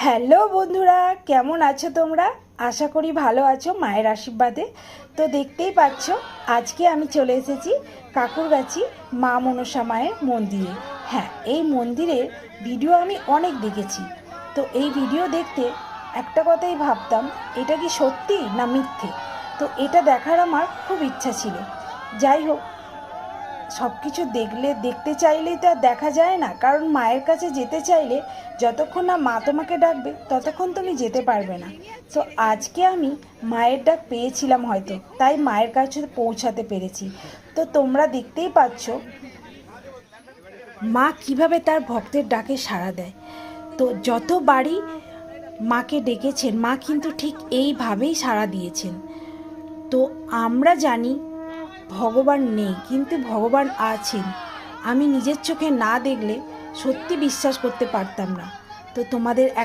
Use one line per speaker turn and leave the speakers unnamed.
Hello বন্ধুরা, কেমন আছো তোমরা? আশা করি ভালো আছো মায়ের আশীর্বাদে। তো দেখতেই পাচ্ছ, আজকে আমি চলে এসেছি কাকুরগাছি মা মনসা মায়ের মন্দিরে। হ্যাঁ, এই মন্দিরের ভিডিও আমি অনেক দেখেছি। তো এই ভিডিও দেখতে একটা কথাই ভাবতাম, এটা কি সত্যি না মিথ্যে। তো এটা দেখার আমার খুব ইচ্ছা ছিল। যাই হোক, সব কিছু দেখতে চাইলেই তো আর দেখা যায় না, কারণ মায়ের কাছে যেতে চাইলে যতক্ষণ না মা তোমাকে ডাকবে ততক্ষণ তুমি যেতে পারবে না। তো আজকে আমি মায়ের ডাক পেয়েছিলাম হয়তো, তাই মায়ের কাছে পৌঁছাতে পেরেছি। তো তোমরা দেখতেই পাচ্ছ মা কিভাবে তার ভক্তের ডাকে সাড়া দেয়। তো যতবারই মাকে ডেকেছেন, মা কিন্তু ঠিক এইভাবেই সাড়া দিয়েছেন। তো আমরা জানি ভগবান নেই, কিন্তু ভগবান আছেন। আমি নিজের চোখে না দেখলে সত্যি বিশ্বাস করতে পারতাম না। তো তোমাদের